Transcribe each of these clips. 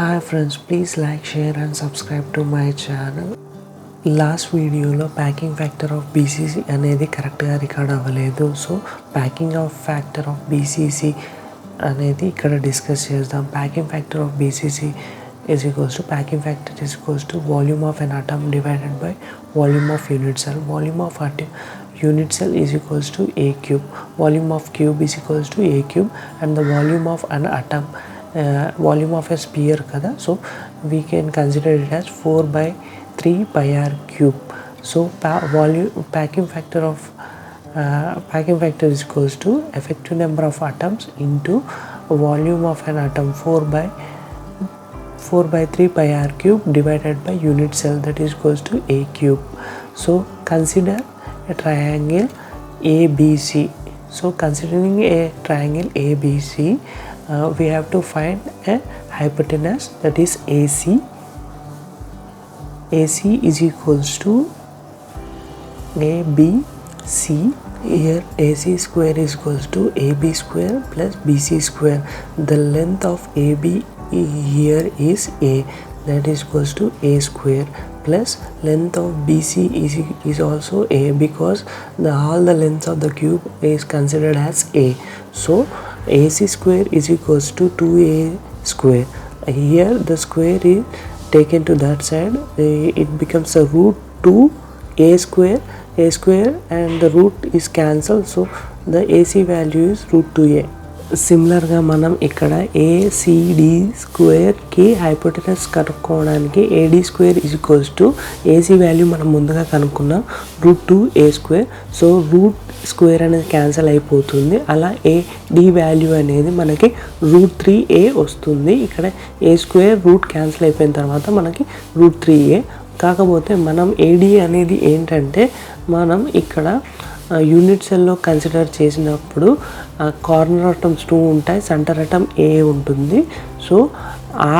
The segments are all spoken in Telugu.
Hi friends, please like, share and subscribe to my channel. Last వీడియోలో ప్యాకింగ్ ఫ్యాక్టర్ ఆఫ్ బీసీసీ అనేది కరెక్ట్గా రికార్డ్ అవ్వలేదు. So packing of factor of BCC అనేది ఇక్కడ డిస్కస్ చేద్దాం. Packing factor of BCC is equals to packing factor is equals to volume of an atom divided by volume of unit cell. Volume of unit cell is equals to A cube. Volume of cube is equals to A cube and the volume of an atom volume of a sphere kada, so we can consider it as 4 by 3 pi r cube. So packing factor is equals to effective number of atoms into volume of an atom 4 by 3 pi r cube divided by unit cell, that is equals to A cube. So consider a triangle ABC. So considering a triangle ABC, we have to find a hypotenuse, that is AC. AC is equals to ABC. Here AC square is equals to AB square plus BC square. The length of AB here is A, that is equals to A square, plus length of BC is also A, because all the lengths of the cube is considered as A. So AC square is equals to 2A square. Here the square is taken to that side, it becomes a root 2A square and the root is cancelled, so the AC value is root 2A. సిమిలర్గా మనం ఇక్కడ ఏసీడీ స్క్వేర్కి హైపోటెనస్ కనుక్కోవడానికి AD square is equals to AC value మనం ముందుగా కనుక్కున్నాం root 2A square. So root square అనేది క్యాన్సిల్ అయిపోతుంది, అలా ఏడీ వాల్యూ అనేది మనకి రూట్ 3A వస్తుంది. ఇక్కడ ఏ స్క్వేర్ రూట్ క్యాన్సిల్ అయిపోయిన తర్వాత మనకి రూట్ 3A. కాకపోతే మనం ఏడీ అనేది ఏంటంటే, మనం ఇక్కడ యూనిట్ సెల్లో కన్సిడర్ చేసినప్పుడు కార్నర్ అటమ్స్ 2 ఉంటాయి, సెంటర్ అటమ్ A ఉంటుంది. So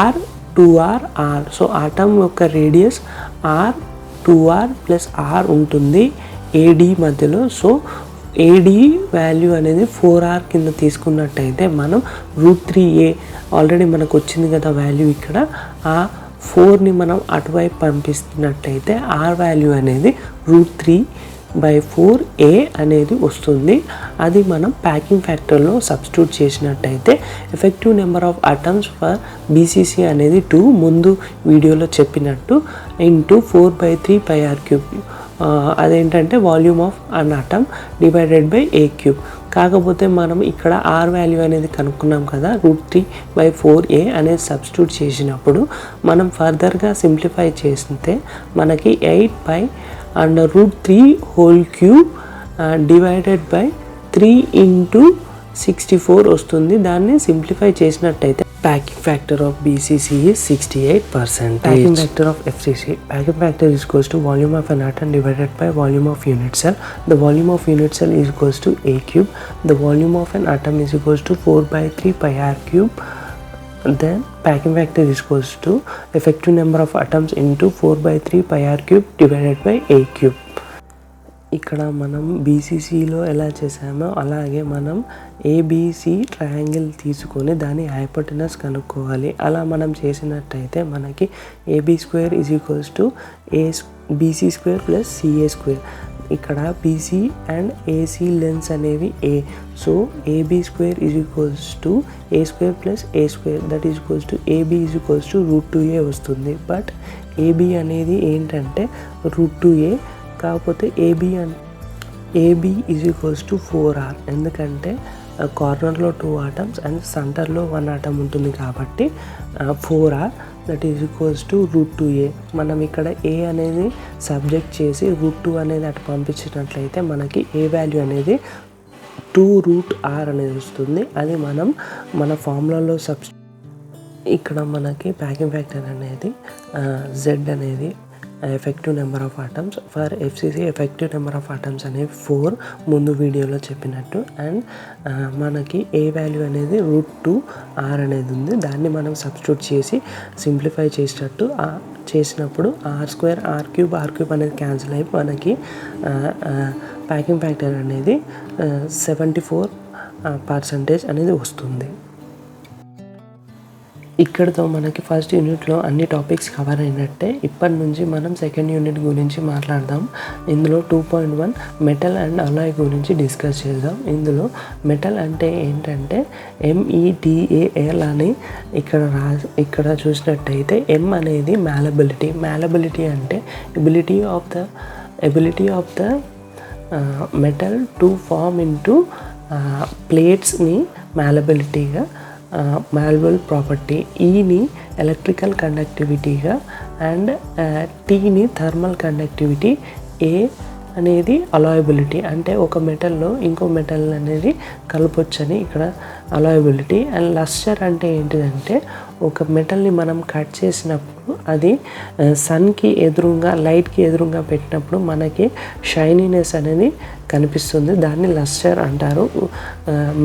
R 2R R, so atom యొక్క radius R 2R plus R ఉంటుంది AD మధ్యలో. సో AD వాల్యూ అనేది 4R కింద తీసుకున్నట్టయితే మనం రూట్ 3A ఆల్రెడీ మనకు వచ్చింది కదా వాల్యూ, ఇక్కడ ఆ 4ని మనం అటువైపు పంపిస్తున్నట్టయితే R వాల్యూ అనేది రూట్ 3/4A అనేది వస్తుంది. అది మనం ప్యాకింగ్ ఫ్యాక్టర్లో సబ్స్టిట్యూట్ చేసినట్టయితే effective number of atoms for BCC అనేది 2 ముందు వీడియోలో చెప్పినట్టు into 4 by 3 pi r cube. అదేంటంటే volume of an atom divided by A cube. కాకపోతే మనం ఇక్కడ R వాల్యూ అనేది కనుక్కున్నాం కదా, రూట్ 3/4A అనేది సబ్స్టిట్యూట్ చేసినప్పుడు మనం ఫర్దర్గా సింప్లిఫై చేస్తే మనకి 8/√3 whole cube divided by 3 into 64 వస్తుంది. దాన్ని సింప్లిఫై చేసినట్టయితే packing factor of BCC is 68%. Packing factor of FCC, packing factor is equals to volume of an atom divided by volume of unit cell. The volume of unit cell is equals to A cube. The volume of an atom is equals to 4 by 3 pi r cube. Then packing factor is equals to effective number of atoms into 4 by 3 pi r cube divided by A cube. ఇక్కడ మనం బీసీసీలో ఎలా చేసామో అలాగే మనం ఏబీసీ ట్రయాంగిల్ తీసుకొని దాని హైపోటెనస్ కనుక్కోవాలి. అలా మనం చేసినట్టయితే మనకి AB square is equals to BC square plus CA square. ఇక్కడ BC అండ్ AC లెన్స్ అనేవి A, so AB square is equals to A square plus A square, that is equals to AB is equals to root 2A వస్తుంది. బట్ AB అనేది ఏంటంటే రూట్ 2A, కాకపోతే AB is equals to 4R, ఎందుకంటే కార్నర్లో 2 atoms అండ్ సెంటర్లో 1 atom ఉంటుంది కాబట్టి 4R, that is equals to root 2A. మనం ఇక్కడ A అనేది సబ్జెక్ట్ చేసి రూట్ 2 అనేది అటు పంపించినట్లయితే మనకి A వాల్యూ అనేది 2√R అనేది వస్తుంది. అది మనం మన ఫార్ములాలో ఇక్కడ మనకి ప్యాకింగ్ ఫ్యాక్టర్ అనేది Z అనేది effective number of atoms for FCC. Effective number of atoms అనేవి 4 ముందు వీడియోలో చెప్పినట్టు. అండ్ మనకి ఏ వాల్యూ అనేది రూట్ 2R అనేది ఉంది, దాన్ని మనం సబ్స్టిట్యూట్ చేసి సింప్లిఫై చేసినప్పుడు R స్క్వేర్ R క్యూబ్ అనేది క్యాన్సిల్ అయిపోయి మనకి ప్యాకింగ్ ఫ్యాక్టర్ అనేది 74% అనేది వస్తుంది. ఇక్కడితో మనకి ఫస్ట్ యూనిట్లో అన్ని టాపిక్స్ కవర్ అయినట్టే. ఇప్పటి నుంచి మనం సెకండ్ యూనిట్ గురించి మాట్లాడదాం. ఇందులో 2.1 మెటల్ అండ్ అలాయ్ గురించి డిస్కస్ చేద్దాం. ఇందులో మెటల్ అంటే ఏంటంటే METAL అని ఇక్కడ చూసినట్టయితే M అనేది మ్యాలబిలిటీ అంటే ability of the metal to form into ప్లేట్స్ని మ్యాలబిలిటీగా malleable ప్రాపర్టీ, ఈని ఎలక్ట్రికల్ కండక్టివిటీగా అండ్ టీని థర్మల్ కండక్టివిటీ, ఏ అనేది అలాయబిలిటీ అంటే ఒక మెటల్లో ఇంకో మెటల్ అనేది కలపొచ్చని ఇక్కడ అలాయబిలిటీ. అండ్ లస్టర్ అంటే ఏంటిదంటే ఒక మెటల్ని మనం కట్ చేసినప్పుడు అది సన్కి ఎదురుగా లైట్కి ఎదురుగా పెట్టినప్పుడు మనకి షైనీనెస్ అనేది కనిపిస్తుంది, దాన్ని లస్టర్ అంటారు.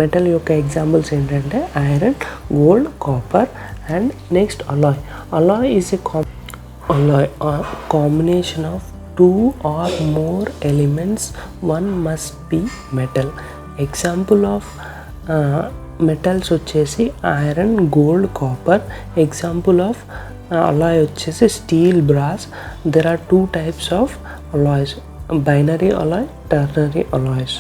మెటల్ యొక్క ఎగ్జాంపుల్స్ ఏంటంటే iron, gold, copper and next Alai is a combination of 2 or more elements, one must be metal. Example of metals వచ్చేసి iron, gold, copper. Example of alloy వచ్చేసి steel, brass. There are 2 types of alloys, binary alloy, ternary alloys.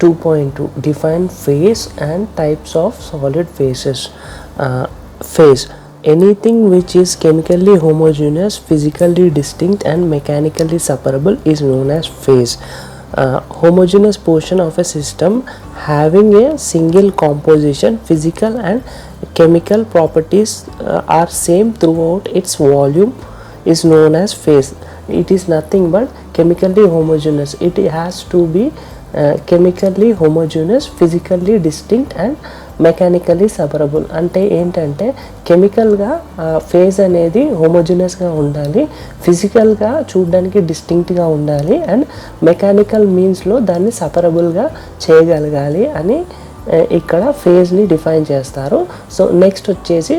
2.2 define phase and types of solid phases. Phase, anything which is chemically homogeneous, physically distinct and mechanically separable is known as phase. Homogeneous portion of a system having a single composition, physical and chemical properties are same throughout its volume is known as phase. It is nothing but chemically homogeneous. It has to be chemically homogeneous, physically distinct and mechanically separable. అంటే ఏంటంటే కెమికల్గా ఫేజ్ అనేది హోమోజినస్గా ఉండాలి, ఫిజికల్గా చూడడానికి డిస్టింక్ట్గా ఉండాలి అండ్ మెకానికల్ మీన్స్లో దాన్ని సపరబుల్గా చేయగలగాలి అని ఇక్కడ ఫేజ్ని డిఫైన్ చేస్తారు. సో నెక్స్ట్ వచ్చేసి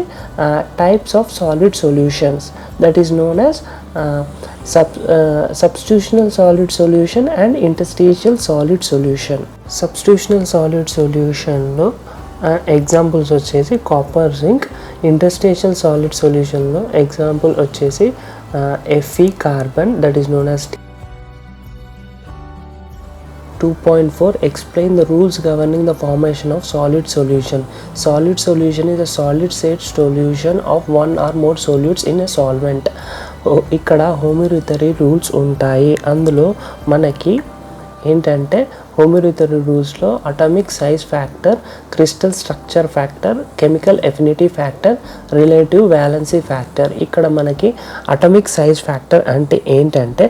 types of solid solutions, that is known as substitutional solid solution and interstitial solid solution. Substitutional solid solutionలో ఎగ్జాంపుల్స్ వచ్చేసి కాపర్, జింక్. ఇంటర్స్టేషియల్ సాలిడ్ సొల్యూషన్లో ఎగ్జాంపుల్ వచ్చేసి Fe carbon, that is known as. 2.4 explain the rules governing the formation of solid solution. Solid solution is a solid state solution of one or more solutes in a solvent. ఇక్కడ హోమియోథెరీ రూల్స్ ఉంటాయి. అందులో మనకి ఏంటంటే హోమియోథెరీ రూల్స్లో atomic size factor, crystal structure factor, chemical affinity factor, relative valency factor. ఇక్కడ మనకి అటామిక్ సైజ్ ఫ్యాక్టర్ అంటే ఏంటంటే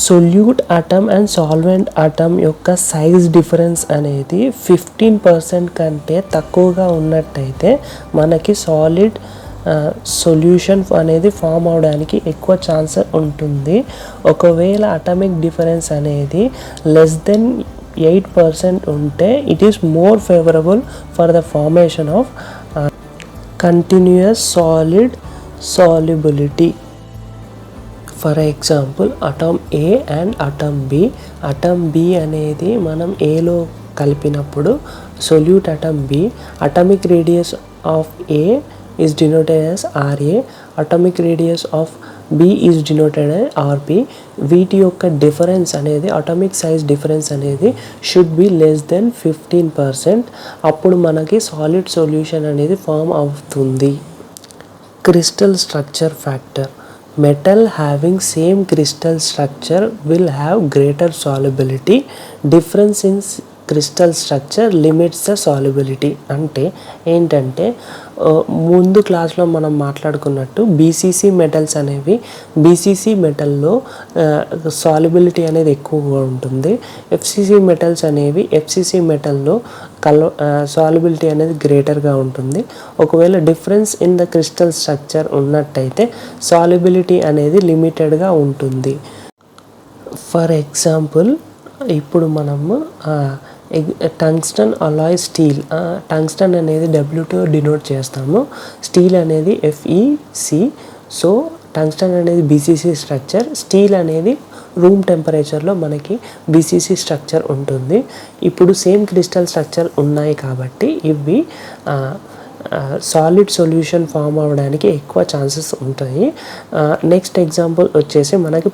solute atom and solvent atom యొక్క సైజ్ డిఫరెన్స్ అనేది 15% కంటే తక్కువగా ఉన్నట్టయితే మనకి సాలిడ్ సొల్యూషన్ అనేది ఫామ్ అవడానికి ఎక్కువ ఛాన్స్ ఉంటుంది. ఒకవేళ అటామిక్ డిఫరెన్స్ అనేది లెస్ దెన్ 8% ఉంటే it is more favourable for the formation of continuous solid solubility. For example atom A and atom B. Atom B అనేది మనం ఏలో కలిపినప్పుడు solute atom B, atomic radius of A is denoted as Ra, atomic radius of B is denoted as Rp. వీటి యొక్క డిఫరెన్స్ అనేది అటామిక్ సైజ్ డిఫరెన్స్ అనేది షుడ్ బి లెస్ దెన్ 15%. అప్పుడు మనకి సాలిడ్ సొల్యూషన్ అనేది ఫామ్ అవుతుంది. Crystal structure factor, metal having same crystal structure will have greater solubility. Difference in crystal structure limits the solubility. అంటే ఏంటంటే ముందు క్లాస్లో మనం మాట్లాడుకున్నట్టు బీసీసీ మెటల్స్ అనేవి, బీసీసీ మెటల్లో సాల్యుబిలిటీ అనేది ఎక్కువగా ఉంటుంది. ఎఫ్సీసీ మెటల్స్ అనేవి ఎఫ్సీసీ మెటల్లో సాల్యుబిలిటీ అనేది గ్రేటర్గా ఉంటుంది. ఒకవేళ difference in the crystal structure ఉన్నట్టయితే సాల్యుబిలిటీ అనేది లిమిటెడ్గా ఉంటుంది. ఫర్ ఎగ్జాంపుల్ ఇప్పుడు మనము టంగ్స్టన్ అలాయ్ స్టీల్, టంగ్స్టన్ అనేది డబ్ల్యూతో డినోట్ చేస్తాము, స్టీల్ అనేది FeC. సో టంగ్స్టన్ అనేది బీసీసీ స్ట్రక్చర్, స్టీల్ అనేది రూమ్ టెంపరేచర్లో మనకి బీసీసీ స్ట్రక్చర్ ఉంటుంది. ఇప్పుడు సేమ్ క్రిస్టల్ స్ట్రక్చర్ ఉన్నాయి కాబట్టి ఇవి సాలిడ్ సొల్యూషన్ ఫామ్ అవ్వడానికి ఎక్కువ ఛాన్సెస్ ఉంటాయి. నెక్స్ట్ ఎగ్జాంపుల్ వచ్చేసి మనకి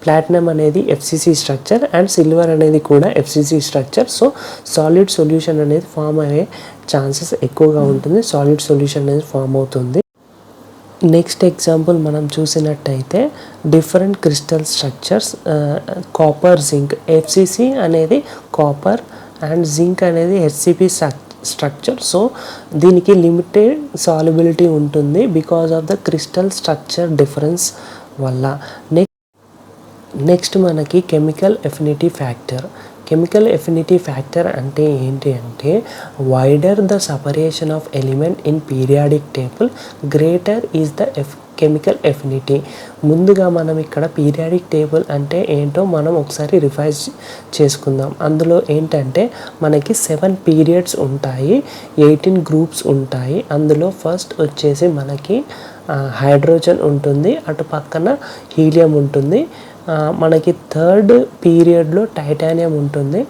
ప్లాటినం అనేది FCC స్ట్రక్చర్ అండ్ సిల్వర్ అనేది కూడా FCC structure. So solid solution అనేది ఫామ్ అయ్యే ఛాన్సెస్ ఎక్కువగా ఉంటుంది, సాలిడ్ సొల్యూషన్ అనేది ఫామ్ అవుతుంది. నెక్స్ట్ ఎగ్జాంపుల్ మనం చూసినట్టయితే different crystal structures, copper zinc. FCC అనేది కాపర్ అండ్ జింక్ అనేది HCP స్ట్రక్చర్. సో దీనికి లిమిటెడ్ సాల్యుబిలిటీ ఉంటుంది because of the crystal structure difference వల్ల. నెక్స్ట్ మనకి chemical affinity factor. Chemical affinity factor అంటే ఏంటి అంటే wider the separation of element in periodic table greater is the chemical affinity. ముందుగా మనం ఇక్కడ పీరియాడిక్ టేబుల్ అంటే ఏంటో మనం ఒకసారి రివైజ్ చేసుకుందాం. అందులో ఏంటంటే మనకి 7 పీరియడ్స్ ఉంటాయి, 18 గ్రూప్స్ ఉంటాయి. అందులో ఫస్ట్ వచ్చేసి మనకి హైడ్రోజన్ ఉంటుంది, అటు పక్కన హీలియం ఉంటుంది. మనకి థర్డ్ పీరియడ్లో టైటానియం ఉంటుంది,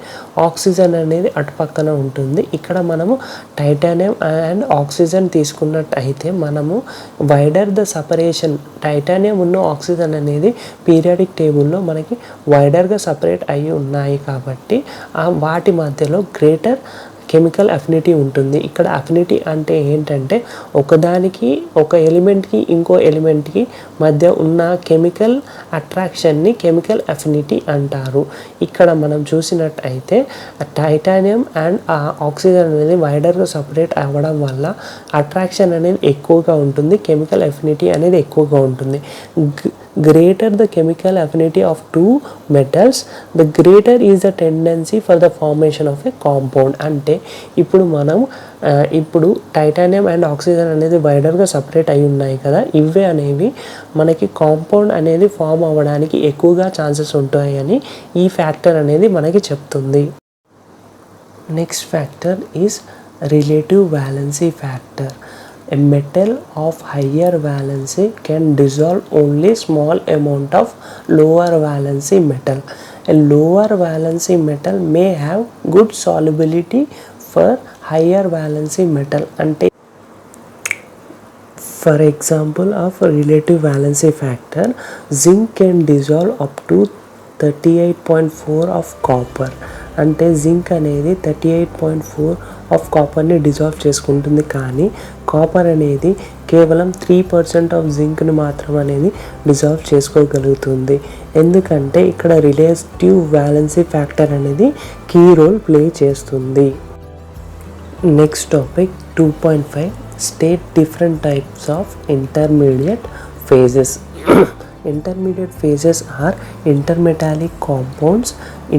ఆక్సిజన్ అనేది అటు పక్కన ఉంటుంది. ఇక్కడ మనము టైటానియం అండ్ ఆక్సిజన్ తీసుకున్నట్టయితే మనము వైడర్ ద సపరేషన్, టైటానియం ఉన్న ఆక్సిజన్ అనేది పీరియాడిక్ టేబుల్లో మనకి వైడర్గా సపరేట్ అయ్యి ఉన్నాయి కాబట్టి వాటి మధ్యలో గ్రేటర్ కెమికల్ అఫినిటీ ఉంటుంది. ఇక్కడ అఫినిటీ అంటే ఏంటంటే ఒకదానికి, ఒక ఎలిమెంట్కి ఇంకో ఎలిమెంట్కి మధ్య ఉన్న కెమికల్ అట్రాక్షన్ని కెమికల్ అఫినిటీ అంటారు. ఇక్కడ మనం చూసినట్టయితే టైటానియం అండ్ ఆక్సిజన్ అనేది వైడర్గా సపరేట్ అవ్వడం వల్ల అట్రాక్షన్ అనేది ఎక్కువగా ఉంటుంది, కెమికల్ అఫినిటీ అనేది ఎక్కువగా ఉంటుంది. Greater the chemical affinity of two metals, the greater is the tendency for the formation of a compound. అంటే ఇప్పుడు టైటానియం అండ్ ఆక్సిజన్ అనేది వైడర్గా సపరేట్ అయి ఉన్నాయి కదా, ఇవే అనేవి మనకి కాంపౌండ్ అనేది ఫామ్ అవ్వడానికి ఎక్కువగా ఛాన్సెస్ ఉంటాయని ఈ ఫ్యాక్టర్ అనేది మనకి చెప్తుంది. Next factor is relative valency factor. A metal of higher valency can dissolve only small amount of lower valency metal. A lower valency metal may have good solubility for higher valency metal. Ante for example of relative valency factor, zinc can dissolve up to 38.4 of copper. అంటే జింక్ అనేది 38.4 ఆఫ్ కాపర్ని డిజాల్వ్ చేసుకుంటుంది, కానీ కాపర్ అనేది కేవలం 3% ఆఫ్ జింక్ని మాత్రం అనేది డిజాల్వ్ చేసుకోగలుగుతుంది. ఎందుకంటే ఇక్కడ రిలేటివ్ వాలెన్సీ ఫ్యాక్టర్ అనేది కీ రోల్ ప్లే చేస్తుంది. Next topic 2.5 state different types of intermediate phases. Intermediate phases are intermetallic compounds,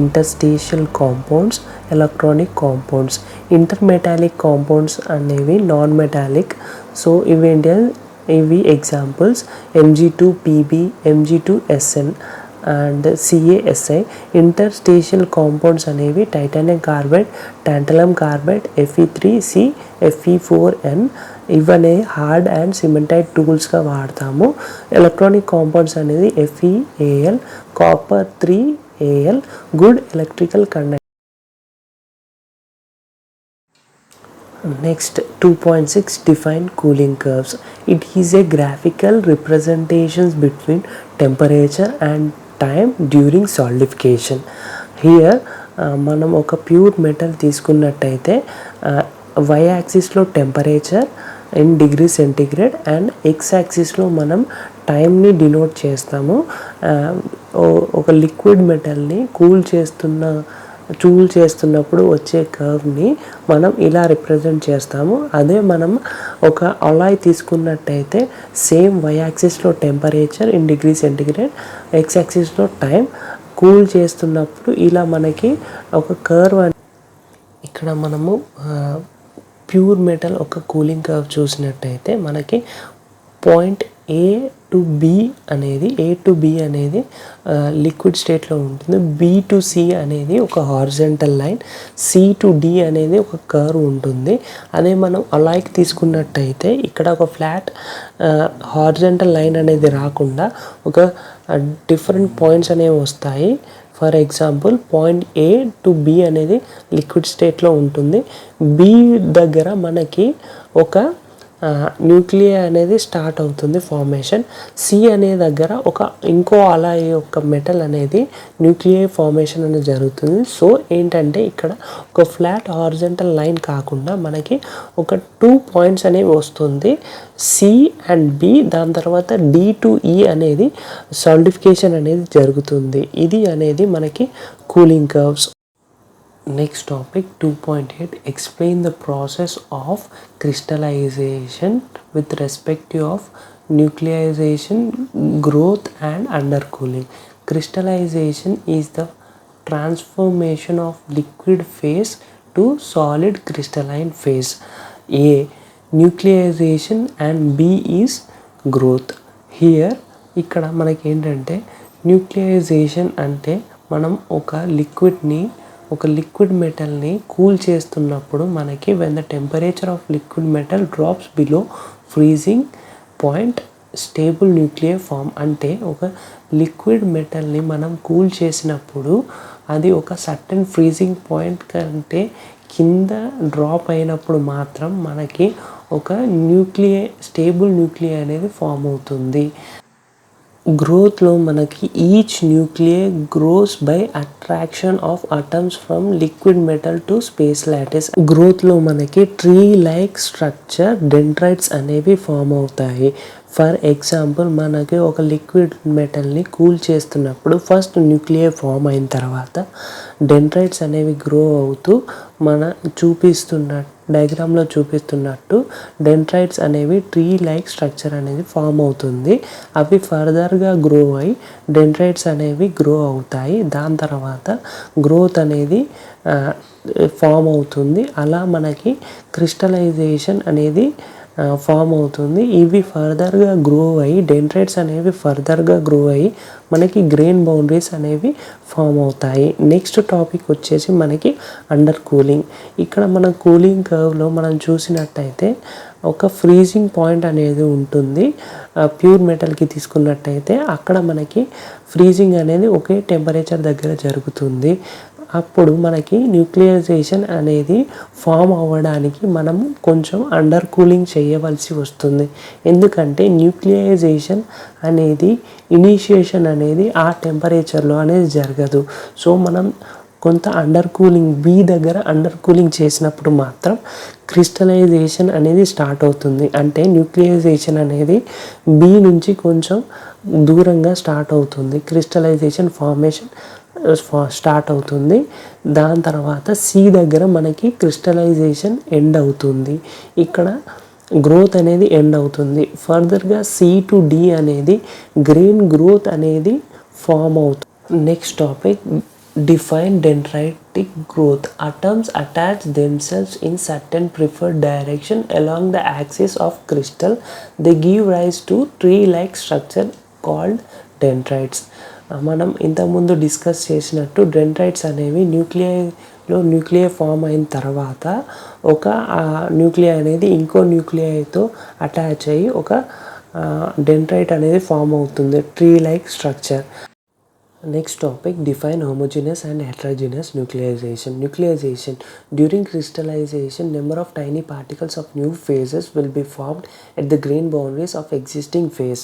interstitial compounds, electronic compounds. Intermetallic compounds అనేవి నాన్ మెటాలిక్. సో ఇవి examples Mg2Pb, Mg2Sn and CaSi. Interstitial compounds అనేవి titanium carbide, tantalum carbide, Fe3C, Fe4n. ఇవన్నీ హార్డ్ అండ్ సిమెంటైడ్ టూల్స్గా వాడతాము. ఎలక్ట్రానిక్ కాంపౌండ్స్ అనేది FeAl, copper 3Al, good electrical conductor. Next 2.6 define cooling curves. It is a graphical representations between temperature and time during solidification. Here మనం ఒక ప్యూర్ మెటల్ తీసుకున్నట్టయితే y యాక్సిస్లో temperature in degree centigrade and x యాక్సిస్లో మనం టైంని డినోట్ చేస్తాము. ఒక లిక్విడ్ మెటల్ని కూల్ చేస్తున్నప్పుడు వచ్చే కర్వ్ని మనం ఇలా రిప్రజెంట్ చేస్తాము. అదే మనం ఒక అలాయ్ తీసుకున్నట్టయితే సేమ్ y యాక్సిస్లో temperature in degree centigrade, x యాక్సిస్లో టైం, కూల్ చేస్తున్నప్పుడు ఇలా మనకి ఒక కర్వ్. ఇక్కడ మనము ప్యూర్ మెటల్ ఒక కూలింగ్ కర్వ్ చూసినట్టయితే మనకి పాయింట్ A టు B అనేది లిక్విడ్ స్టేట్లో ఉంటుంది, B టు C అనేది ఒక horizontal line, C to D అనేది ఒక కర్వ్ ఉంటుంది. అదే మనం అలాయ్కి తీసుకున్నట్టయితే ఇక్కడ ఒక ఫ్లాట్ హారిజాంటల్ లైన్ అనేది రాకుండా ఒక డిఫరెంట్ పాయింట్స్ అనేవి వస్తాయి for example point A to be అనేది లిక్విడ్ స్టేట్లో ఉంటుంది. బి దగ్గర మనకి ఒక న్యూక్లియై అనేది స్టార్ట్ అవుతుంది ఫార్మేషన్. సి అనే దగ్గర ఇంకో అలాయ్ ఒక మెటల్ అనేది న్యూక్లియై ఫార్మేషన్ అనేది జరుగుతుంది. సో ఏంటంటే ఇక్కడ ఒక ఫ్లాట్ హారిజాంటల్ లైన్ కాకుండా మనకి ఒక 2 పాయింట్స్ అనేవి వస్తుంది, సి అండ్ బి. దాని తర్వాత డి టు ఈ అనేది సాలిడిఫికేషన్ అనేది జరుగుతుంది. ఇది అనేది మనకి cooling curves. Next topic 2.8, explain the process of crystallization with respect to of nuclearization, growth and undercooling. Crystallization is the transformation of liquid phase to solid crystalline phase. A, nuclearization and B is growth. Here ఇక్కడ మనకి ఏంటంటే న్యూక్లియైజేషన్ అంటే మనం ఒక లిక్విడ్ మెటల్ని కూల్ చేస్తున్నప్పుడు మనకి when the temperature of liquid metal drops below freezing point stable nuclear form. అంటే ఒక లిక్విడ్ మెటల్ని మనం కూల్ చేసినప్పుడు అది ఒక సర్టెన్ ఫ్రీజింగ్ పాయింట్ కంటే కింద డ్రాప్ అయినప్పుడు మాత్రం మనకి ఒక స్టేబుల్ న్యూక్లియర్ అనేది ఫామ్ అవుతుంది. గ్రోత్లో మనకి each nuclei grows by attraction of atoms from liquid metal to space lattice. గ్రోత్లో మనకి ట్రీ లైక్ స్ట్రక్చర్ డెండ్రైట్స్ అనేవి ఫామ్ అవుతాయి. ఫర్ ఎగ్జాంపుల్ మనకి ఒక లిక్విడ్ మెటల్ని కూల్ చేస్తున్నప్పుడు ఫస్ట్ న్యూక్లియై ఫామ్ అయిన తర్వాత డెండ్రైట్స్ అనేవి గ్రో అవుతూ డయాగ్రామ్లో చూపిస్తున్నట్టు డెండ్రైట్స్ అనేవి ట్రీ లైక్ స్ట్రక్చర్ అనేది ఫామ్ అవుతుంది. అవి ఫర్దర్గా గ్రో అయ్యి డెండ్రైట్స్ అనేవి గ్రో అవుతాయి. దాని తర్వాత గ్రోత్ అనేది ఫామ్ అవుతుంది. అలా మనకి క్రిస్టలైజేషన్ అనేది ఫామ్ అవుతుంది. ఇవి ఫర్దర్గా గ్రో అయ్యి డెండ్రైట్స్ అనేవి ఫర్దర్గా గ్రో అయ్యి మనకి గ్రెయిన్ బౌండరీస్ అనేవి ఫామ్ అవుతాయి. నెక్స్ట్ టాపిక్ వచ్చేసి మనకి అండర్ కూలింగ్. ఇక్కడ మన కూలింగ్ కర్వ్లో మనం చూసినట్టయితే ఒక ఫ్రీజింగ్ పాయింట్ అనేది ఉంటుంది. ప్యూర్ మెటల్కి తీసుకున్నట్టయితే అక్కడ మనకి ఫ్రీజింగ్ అనేది ఒకే టెంపరేచర్ దగ్గర జరుగుతుంది. అప్పుడు మనకి న్యూక్లియైజేషన్ అనేది ఫామ్ అవ్వడానికి మనం కొంచెం అండర్ కూలింగ్ చేయవలసి వస్తుంది. ఎందుకంటే న్యూక్లియైజేషన్ అనేది ఇనిషియేషన్ అనేది ఆ టెంపరేచర్లో అనేది జరగదు. సో మనం కొంత అండర్ కూలింగ్ బి దగ్గర అండర్ కూలింగ్ చేసినప్పుడు మాత్రం క్రిస్టలైజేషన్ అనేది స్టార్ట్ అవుతుంది. అంటే న్యూక్లియైజేషన్ అనేది బి నుంచి కొంచెం దూరంగా స్టార్ట్ అవుతుంది. క్రిస్టలైజేషన్ ఫార్మేషన్ స్టార్ట్ అవుతుంది. దాని తర్వాత సి దగ్గర మనకి క్రిస్టలైజేషన్ ఎండ్ అవుతుంది. ఇక్కడ గ్రోత్ అనేది ఎండ్ అవుతుంది. ఫర్దర్గా సి టు డి అనేది గ్రెయిన్ గ్రోత్ అనేది ఫామ్ అవుతుంది. Next topic define dendritic growth. Atoms attach themselves in certain preferred direction along the axis of crystal. They give rise to tree-like structure called dendrites. మనం ఇంతకుముందు డిస్కస్ చేసినట్టు డెండ్రైట్స్ అనేవి న్యూక్లియై ఫామ్ అయిన తర్వాత ఒక న్యూక్లియై అనేది ఇంకో న్యూక్లియైతో అటాచ్ అయ్యి ఒక డెండ్రైట్ అనేది ఫామ్ అవుతుంది, tree like structure. Next topic, define homogeneous and heterogeneous nuclearization. Nuclearization. During crystallization, number of tiny particles of new phases will be formed at the grain boundaries of existing phase.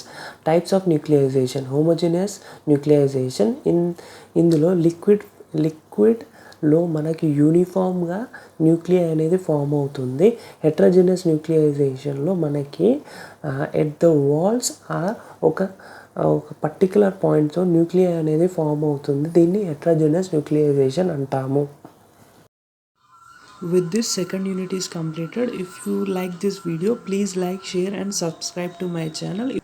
Types of nuclearization. Homogeneous nuclearization. ఇందులో లిక్విడ్లో మనకి యూనిఫామ్గా న్యూక్లియై అనేది ఫామ్ అవుతుంది. హెటరోజెనస్ న్యూక్లియైజేషన్లో మనకి ఎట్ ద వాల్స్ ఒక పర్టికులర్ పాయింట్తో న్యూక్లియై అనేది ఫామ్ అవుతుంది. దీన్ని హెటరోజెనస్ న్యూక్లియైజేషన్ అంటాము. With this, second unit is completed. If you like this video, please like, share and subscribe to my channel.